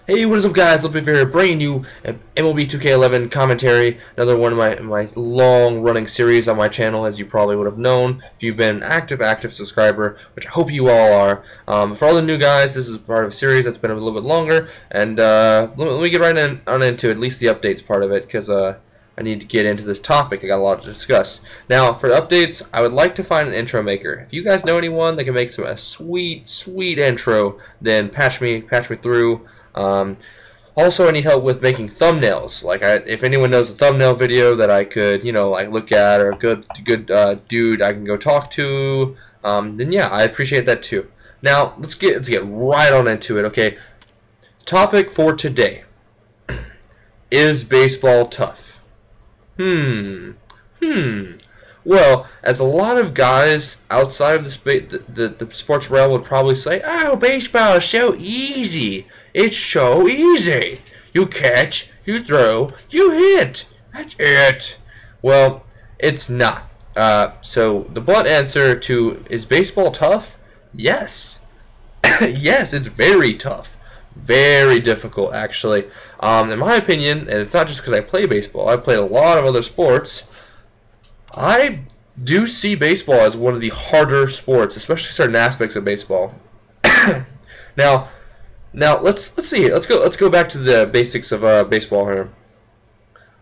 Hey, what is up, guys? Let me here bringing you an MLB 2K11 commentary. Another one of my long-running series on my channel, as you probably would have known if you've been an active subscriber, which I hope you all are. For all the new guys, this is part of a series that's been a little bit longer, and let me get right into at least the updates part of it, because I need to get into this topic. I got a lot to discuss. Now, for the updates, I would like to find an intro maker. If you guys know anyone that can make a sweet intro, then patch me through. Also, I need help with making thumbnails. If anyone knows a thumbnail video that I could, look at, or a good dude I can go talk to, then yeah, I appreciate that too. Now, let's get right on into it. Okay, topic for today: is baseball tough? Well, as a lot of guys outside of the sports realm would probably say, "Oh, baseball is so easy. It's so easy. You catch, you throw, you hit. That's it." Well, it's not. So the blunt answer to is baseball tough? Yes. Yes, it's very tough. Very difficult, actually. In my opinion, and it's not just because I play baseball. I've played a lot of other sports. I do see baseball as one of the harder sports, especially certain aspects of baseball. Now let's see. Let's go back to the basics of baseball here.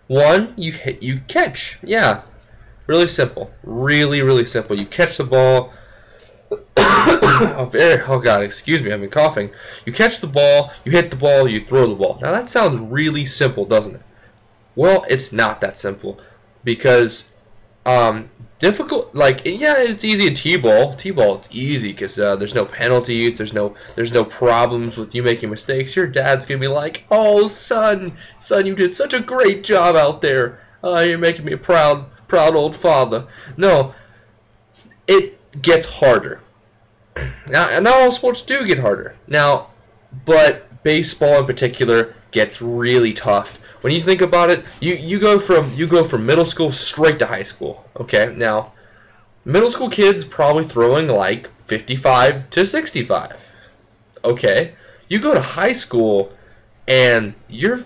One, you catch. Yeah, really simple. Really simple. You catch the ball. Oh God, excuse me, I've been coughing. You catch the ball, you hit the ball, you throw the ball. Now that sounds really simple, doesn't it? Well, it's not that simple, because difficult, yeah, it's easy in t-ball. T-ball, it's easy because there's no penalties, there's no problems with you making mistakes. Your dad's gonna be like, "Oh, son, you did such a great job out there. You're making me a proud old father." No, it gets harder. Now, and not all sports do get harder. Now, but baseball in particular gets really tough. When you think about it, you go from middle school straight to high school. Okay, now middle school kids probably throwing like 55 to 65. Okay, you go to high school and you're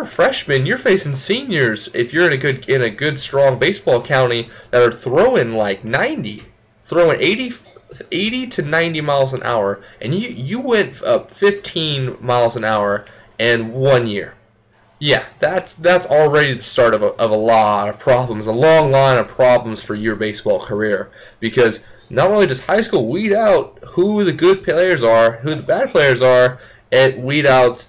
a freshman. You're facing seniors if you're in a good strong baseball county that are throwing like 90, throwing 80 to 90 miles an hour, and you went up 15 miles an hour in 1 year. Yeah, that's already the start of a lot of problems, a long line of problems for your baseball career, because not only does high school weed out who the good players are, who the bad players are, it weed out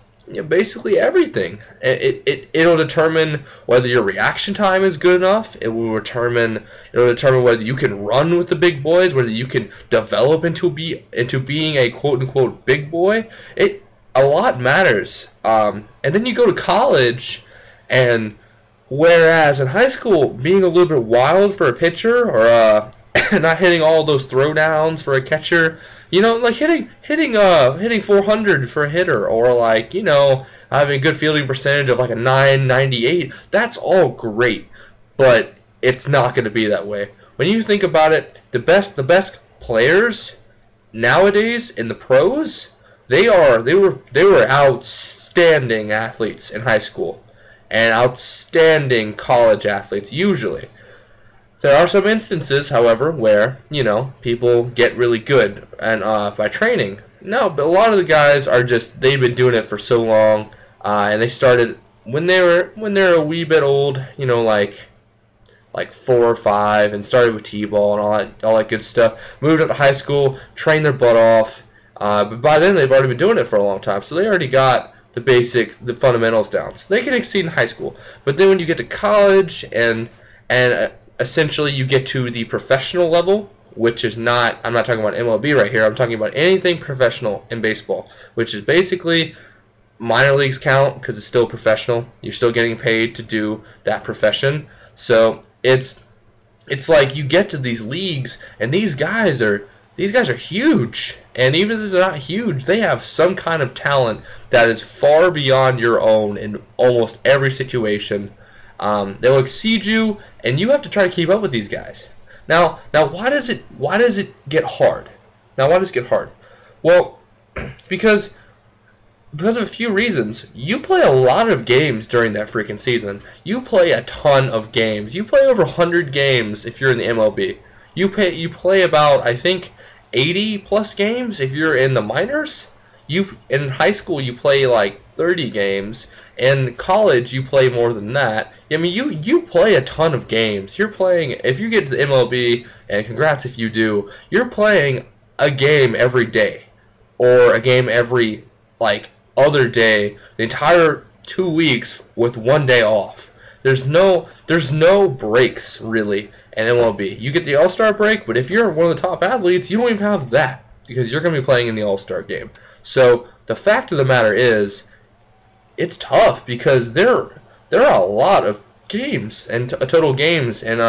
basically everything. It'll determine whether your reaction time is good enough. It'll determine whether you can run with the big boys, whether you can develop into being a quote unquote big boy. A lot matters. And then you go to college, and whereas in high school, being a little bit wild for a pitcher, or not hitting all those throwdowns for a catcher, like hitting 400 for a hitter, or having a good fielding percentage of like a 998, that's all great, but it's not going to be that way. When you think about it, the best players nowadays in the pros, they were outstanding athletes in high school and outstanding college athletes usually. There are some instances, however, where people get really good and by training. No, but a lot of the guys are they've been doing it for so long, and they started when they're a wee bit old, like 4 or 5, and started with t-ball and all that good stuff. Moved up to high school, trained their butt off. But by then they've already been doing it for a long time, so they already got the fundamentals down. So they can exceed in high school. But then when you get to college and essentially you get to the professional level, which is not, I'm not talking about MLB right here, I'm talking about anything professional in baseball, which is basically minor leagues count because it's still professional. You're still getting paid to do that profession. So it's like you get to these leagues, and these guys are huge. And even if they're not huge, they have some kind of talent that is far beyond your own in almost every situation. They'll exceed you, and you have to try to keep up with these guys. Now, why does it get hard? Now, why does it get hard? Well, because Because of a few reasons. You play a lot of games during that freaking season. You play a ton of games. You play over 100 games if you're in the MLB. You play about, I think, 80 plus games if you're in the minors. You in high school you play like 30 games. In college you play more than that. I mean you play a ton of games. You're playing, if you get to the MLB, and congrats if you do, you're playing a game every day or a game every like other day, the entire 2 weeks with one day off. There's no breaks really in MLB. You get the All-Star break, but if you're one of the top athletes, you don't even have that because you're going to be playing in the All-Star game. So the fact of the matter is, it's tough because there are a lot of games and total games, and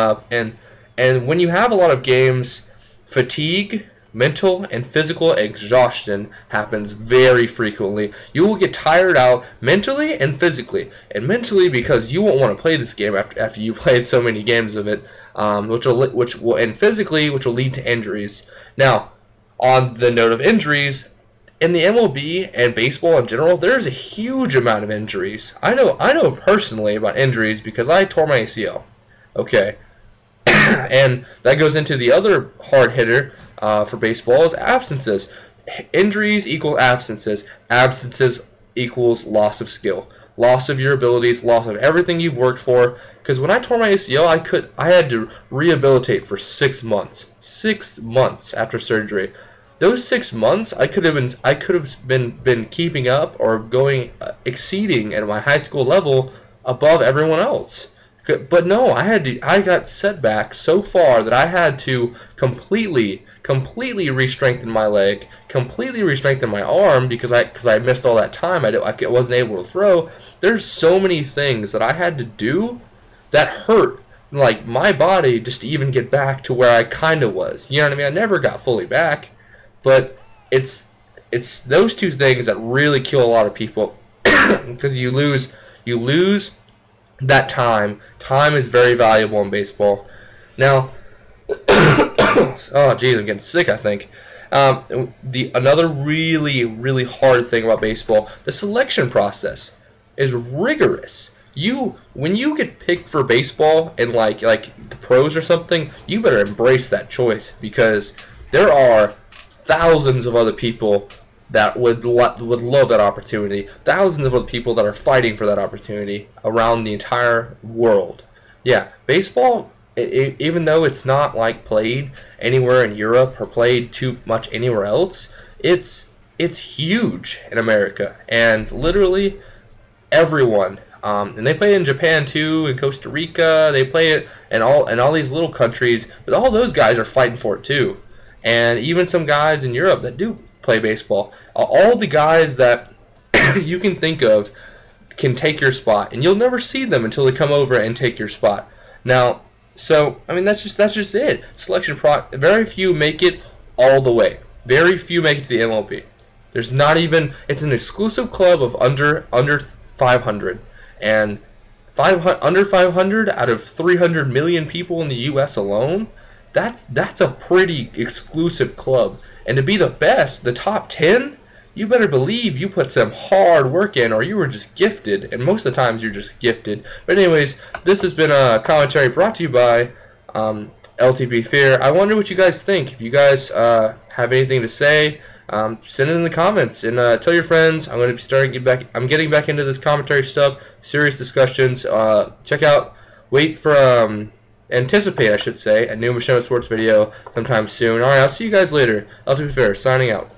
when you have a lot of games, fatigue, mental and physical exhaustion happens very frequently. You will get tired out mentally and physically. And mentally because you won't want to play this game after you played so many games of it, and physically, which will lead to injuries. Now, on the note of injuries, in the MLB and baseball in general, there's a huge amount of injuries. I know personally about injuries because I tore my ACL. Okay. And that goes into the other hard hitter for baseball is absences. Injuries equal absences. Absences equals loss of skill, loss of your abilities, loss of everything you've worked for. Because when I tore my ACL, I had to rehabilitate for 6 months. 6 months after surgery. Those 6 months, I could have been keeping up or going exceeding at my high school level above everyone else. But no, I got set back so far that I had to completely re-strengthen my leg, completely re-strengthen my arm because I missed all that time. I wasn't able to throw. There's so many things that I had to do that hurt like my body just to even get back to where I kind of was. You know what I mean? I never got fully back, but it's those two things that really kill a lot of people because you lose that time. Time is very valuable in baseball. Now, oh geez, I'm getting sick, I think. Another really hard thing about baseball, the selection process is rigorous. When you get picked for baseball in like the pros or something, you better embrace that choice because there are thousands of other people that would love that opportunity. Thousands of other people that are fighting for that opportunity around the entire world. Yeah, baseball, even though it's not like played anywhere in Europe or played too much anywhere else, it's huge in America, and literally everyone. And they play it in Japan too, in Costa Rica. They play it in all these little countries, but all those guys are fighting for it too. And even some guys in Europe that do play baseball. All the guys that you can think of can take your spot, and you'll never see them until they come over and take your spot. Now, so I mean that's just it. Very few make it all the way. Very few make it to the MLB. There's not even. It's an exclusive club of under 500, and under 500 out of 300 million people in the U.S. alone. That's a pretty exclusive club. And to be the best, the top 10, you better believe you put some hard work in or you were just gifted. And most of the times you're just gifted. But anyways, this has been a commentary brought to you by LTP Fear. I wonder what you guys think. If you guys have anything to say, send it in the comments. And tell your friends. I'm going to be I'm getting back into this commentary stuff. Serious discussions. Anticipate, I should say, a new Machinima Sports video sometime soon. Alright, I'll see you guys later. LTP Fair, signing out.